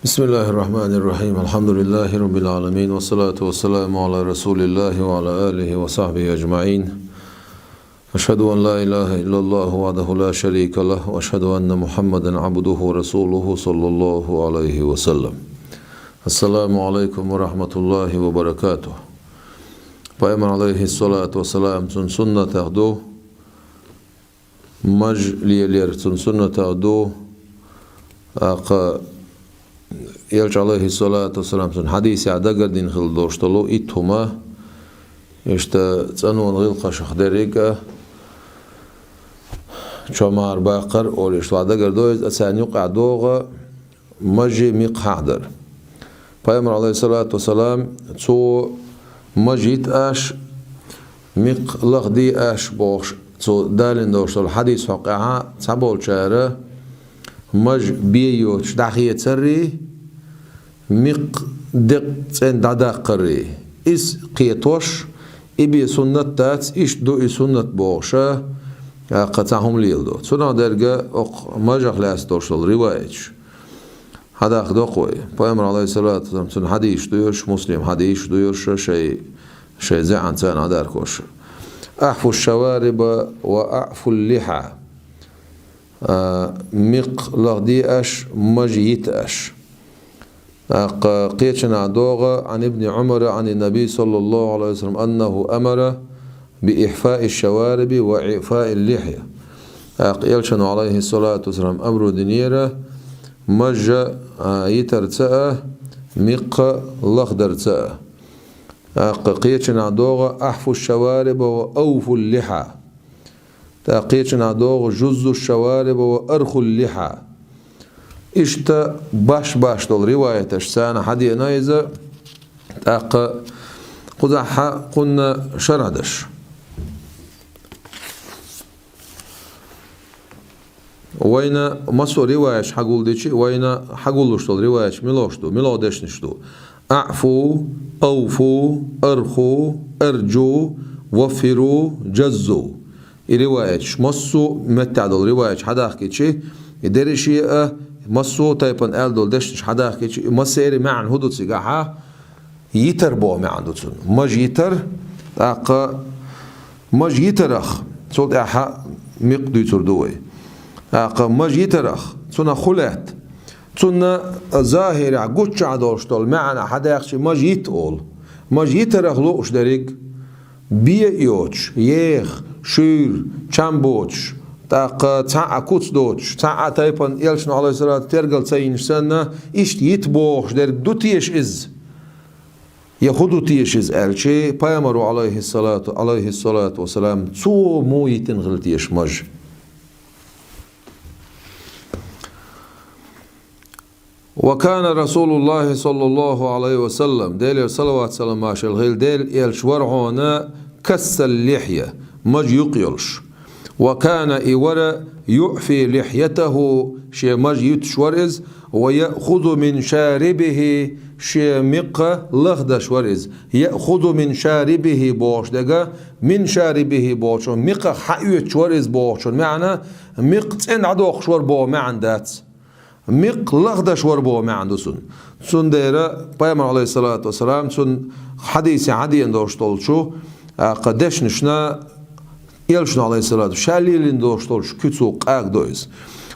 بسم الله الرحمن الرحيم الحمد لله رب العالمين والصلاة والسلام على رسول الله وعلى آله وصحبه أجمعين أشهد أن لا إله إلا الله وحده لا شريك له وأشهد أن محمدا عبده ورسوله صلى الله عليه وسلم. السلام عليكم ورحمة الله وبركاته. Пайғамбар алейхи салату вассалам цун суннат ахду majliyeler цун суннат ахду аqa Elçi aleyhi salatu wassalam цун hadisi adagardin khil doştolu ithuma işte canun gılqa şahderiga çomar baqar ol işte adagardoz asan yuqadoga maji miqadar. Пайғамбар алейхи салату вассалам цу majit ash miqlaqdi ash bosh so dalin doshol hadis waqa'a sabol chara maj biyo dakhiyat sirri miqdiq sen dadaqri is qiyatosh ibi sunnat tat ish do sunnat bosha qatahum lildo sona derga maj khlas doshol riwayat هذا أخذ Пайғамбар алейхи салату вассалам hadis duyuyor, Muslim hadis duyuyor şey zan sen adar koş. Ahfu şavarib ve ahfu liha. Miqlaqdi ash majyit ash. قيتنا دوغا عن ابن عمر عن النبي صلى الله عليه وسلم أنه أمر بإحفاء الشوارب وإعفاء اللحية. قيلشنا عليه الصلاة والسلام أمر دنيرة مج يترتأ مق لخدرتأ قيتنا دوغ أحفو الشوارب وأوفو اللحى قيتنا دوغ جز الشوارب وأرخو اللحى إشتا باش دول رواية اشسانا حدي نايزة قلنا شردش وين مسو روايش حقول ديشي وين حقولش دول روايش ملو دشنشتو أعفو أوفو أرخو أرجو وفرو جزو روايش مسو متع دول روايش حداخ كيشي يدرشي مسو تايبن آل دول دشنش حداخ كيشي مسيري معن هدو تسيقاحا يتر بو معن دوتون مج يتر مج يترخ صوت احا مقدو تردوي مج يترخ تنا خلات تنا ظاهر عقوتش عدوشتول معنا حدا يخشي مج يتقول مج يترخ لوش دريق بيه يوش يخ شير چمبوش تاق تاع كوتس دوتش تاع تايبن يلشن عليه الصلاة ترقل تسينش سنة إشت يتبوش دريق دو تيش إز يخدو تيش إز ألشي Пайғамбар عليه الصلاة والسلام تو مو يتنغل تيش مج وكان رسول الله صلى الله عليه وسلم ديل صلوات سلام ماشل غيل ديل يلشورعونا كس اللحية مج يقيلش وكان إورا يعفي لحيته شي مج يتشورز ويأخذ من شاربه شي مق لغد شورز يأخذ من شاربه بوش دقا من شاربه بوش مق حيوت شورز بوش معنى مق تن عدوق شور بو معن دات مق لغد شور بو معن دسون سون ديرا Пайғамбар عليه الصلاة والسلام سون حديث عادي اندوش طولشو قدش نشنا يلشنا عليه الصلاة شاليل اندوش طولش كتسو قاق دويز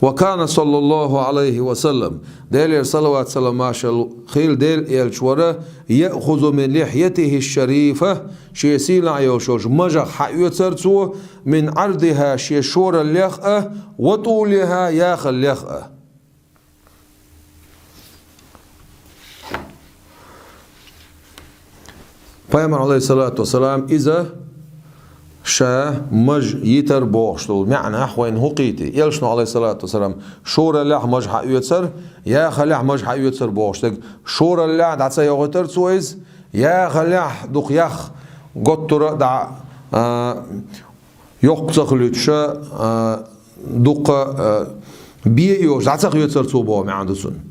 وكان صلى الله عليه وسلم ديل صلوات سلام ماشل خيل ديل يلشورا يأخذ من لحيته الشريفة شي سيلا يوشوش مجا حيوترتو من عرضها شي شور الليخة وطولها ياخ الليخة Пайғамбар عليه الصلاة والسلام إذا شا مج يتر بوشتول معنى حوين هقيتي يلشنو عليه الصلاة والسلام شور اللح مج حيوتر يا خلح مج حيوتر بوشتك شور اللح دعسا يغتر سويز يا خلح دوق يخ قطر دع يقصق لتشا دوق بيئيوش دعسا يغتر سوبو معندسون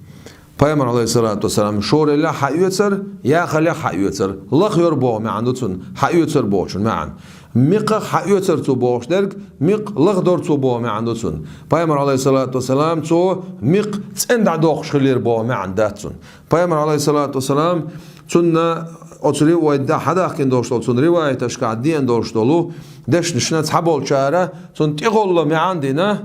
Пайғамбар عليه الصلاة والسلام شور الله حيوتر يا خلي حيوتر الله يربو معندتون حيوتر بوشن معن مق حيوتر تو بوش درك مق لغدور تو بو ما عندوتون بايمر عليه الصلاة والسلام تو مق تند عدوخ خلير بو ما عنداتون بايمر عليه الصلاة والسلام تون أتري ويدا حدا كن دوشتول تون رواية تشكعدين دوشتولو دش نشنت حبول شارة تون تقول ما عندنا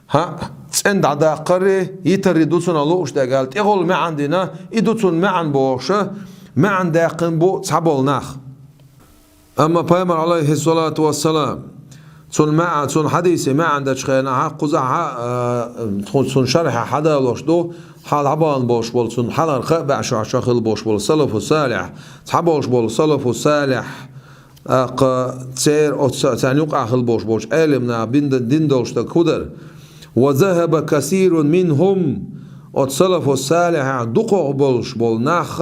ها تند عدا قري يتردوتون لوش ده قال تقول ما عندنا يدوتون ما عن بوشه ما عن داقن بو تحبول ناخ أما بايمر عليه الصلاة والسلام تون حديثي ما عندك خينا قزع تون شرح حدا لوشدو حال عبان بوش بول تون حال رخاء عشر شخل بوش بول سلف الصالح تحبوش بول سلف الصالح تسير أو تانيق أخل بوش بوش علمنا بين دين دوش تكودر وذهب كثير منهم السلف الصالح دقوا بولش بول ناخ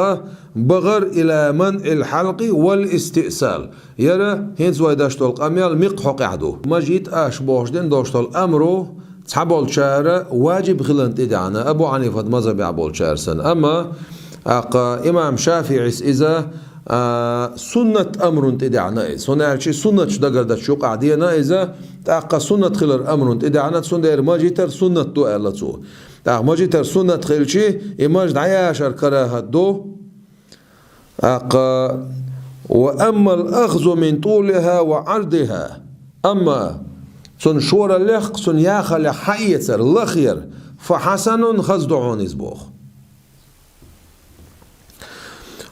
بغر إلى منع الحلق والاستئصال يرى هنز ويداشتول قميال مقحق عدو ما جيت أش بوشدين دوشتول أمرو تحبول شارة واجب خلنت إدعانا أبو عنيفة مذهب عبول شارسن أما إمام شافعي إذا سنة أمر تدعنا سنة شيء سنة شدقر دشوق عدينا إذا تأقى سنة خلر أمر تدعنا سنة ما جيتر سنة دو ألتو تأقى ما جيتر سنة خيل شيء إماج عياشر كراهة دو وأما الأخذ من طولها وعرضها أما سن شور اللخ سن ياخل حيتر لخير فحسن خزدعون إزبوخ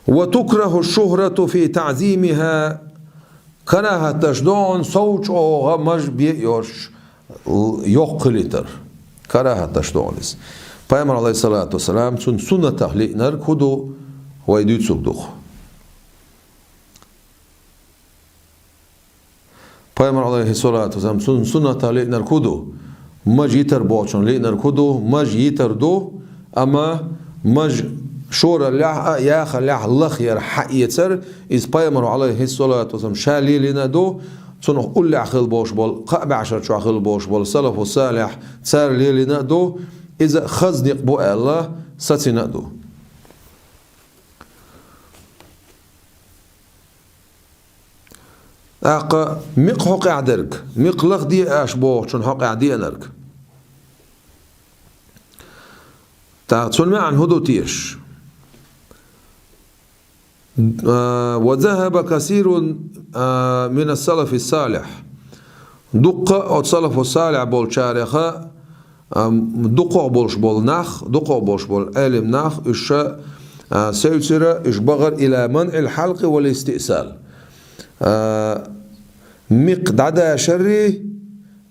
وتكره الشهرة في تعظيمها كراهة تشدون صوت أو غمج بيورش يقلتر كراهة تشدونس پیامبر عليه الصلاة والسلام سن سنة تخليق نر كدو ويدوت سبدوخ پیامبر عليه الصلاة والسلام سن سنة تخليق نر كدو مج يتر بوچون ليق نر كدو مج يتر دو أما مج شور اللح يا خلح الله ير حقيتر إز پیامبر عليه الصلاة والسلام شالي لنا دو سن قل عخل بوش بول قاب عشر شو عخل بوش بول سلف الصالح صار لي لنا دو إذا خزنق بو الله ستنا دو أق مق حق عدرك مق لغ دي أش بو شن حق عدي أنرك تعطون معا هدو تيش وذهب كثير من السلف الصالح دق أو السلف الصالح بول شارخة دقوا بولش بول نخ دقوا بولش بول علم نخ إيش سيسرة إيش بغر إلى منع الحلق والاستئصال مقدعدا شري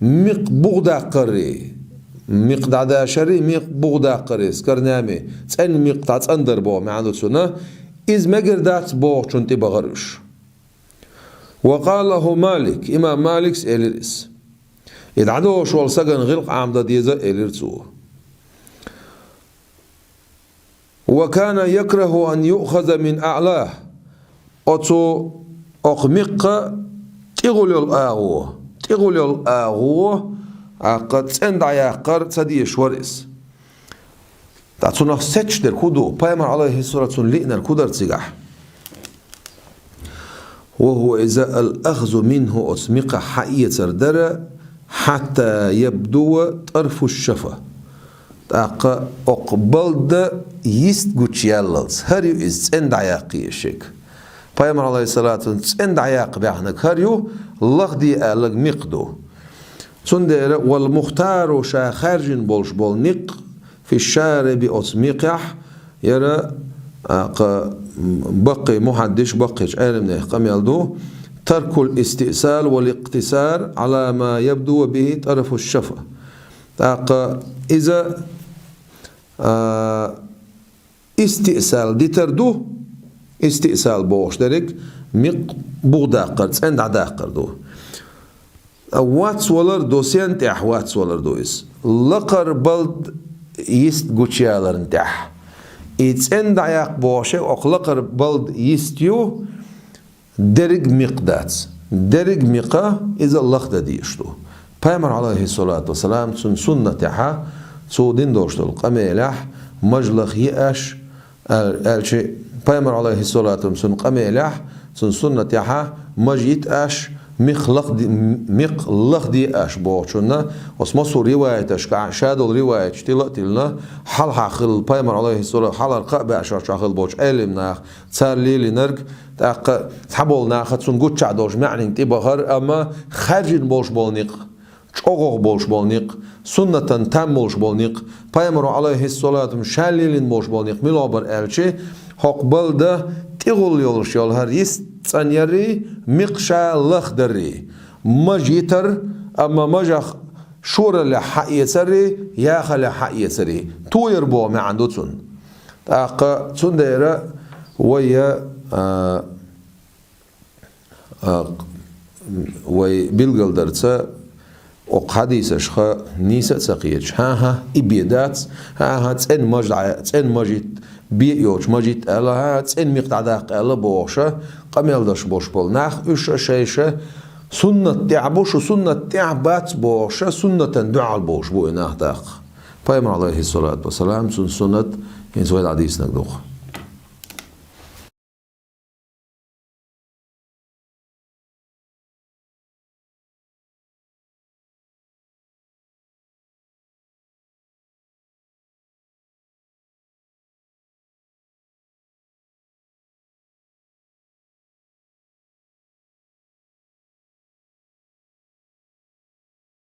مق بغدا قري مقدعدا شري مق بغدا قري سكرنامي تسأل مقطع تندر بو ما عنده سنة إز مقردات بو شنتي بغرش وقال له مالك إمام مالك سألرس يدعدو شوال سجن غلق عمدا ديزا إليرتو وكان يكره أن يؤخذ من أعلاه أتو أقمق تغول الآغو قد سندع يقر تدي شورس تعطونا ستش در كودو بايمر عليه الصلاة لئنا الكودر تسيقح وهو إذا الأخذ منه أسمق حقية سردر حتى يبدو طرف الشفة أقبل يست قوتشياللز هريو إز سند عياقي الشيك بايمر عليه الصلاة والسلام سند عياق بيحنك هريو لغدي ألغ مقدو سندر والمختار شا خارج بولش بول نق في الشارب أسمقح يرى بقي محدش بقيش علم قم يلدو ترك الاستئصال والاقتصار على ما يبدو به طرف الشفة إذا استئصال دي تردو استئصال بوش درك مق بغداقر عند عداقر دو واتس ولر دو سينتح واتس ولر دو إس لقر بلد يست قوشيالر انتح إتس عند عياق بوشي أقلقر بلد يستيو درج مقدات درج مقا إذا اللخ ديشتو پیامبر عليه الصلاة والسلام سنة ها سودين دوشتو القميلح مجلخ يأش الشيء پیامبر عليه الصلاة والسلام قميلح سنة ها مجيت أش مخلق دي أش بوشنا وسمسو رواية أشكع شادو رواية تلنا حل حخل بايمر عليه الصلاة حل القاب أشار شخل بوش علم ناخ صار لي نرق تاق تحبول ناخ تسنقط شعدوش معني تبهر أما خارجين بوش بولنيق شوغ بوش بولنيق سنة تام بوش بولنيق بايمر عليه الصلاة مشاللين بوش بولنيق ملابر ألشي حقبل ده تغول يولش يولهر يستنيري مقشا لخدري مجيتر أما مجخ شور لحق يسري ياخ لحق يسري تو يربو ما عنده تسن تاق تسن دايرة ويا وي بيلغل درتسا وقحديث أشخا نيسة سقيتش ها إبيدات ها تسن مجيت بيوش مجيت ألا تسن مقطع داق ألا بوشة قميل داش بوش بول ناخ إيش شيشة سنة تعبوش وسنة تعبات بوشة سنة دعاء البوش بو إناه داق فايمر عليه الصلاة والسلام سنة إنسويد عديس نقدوخ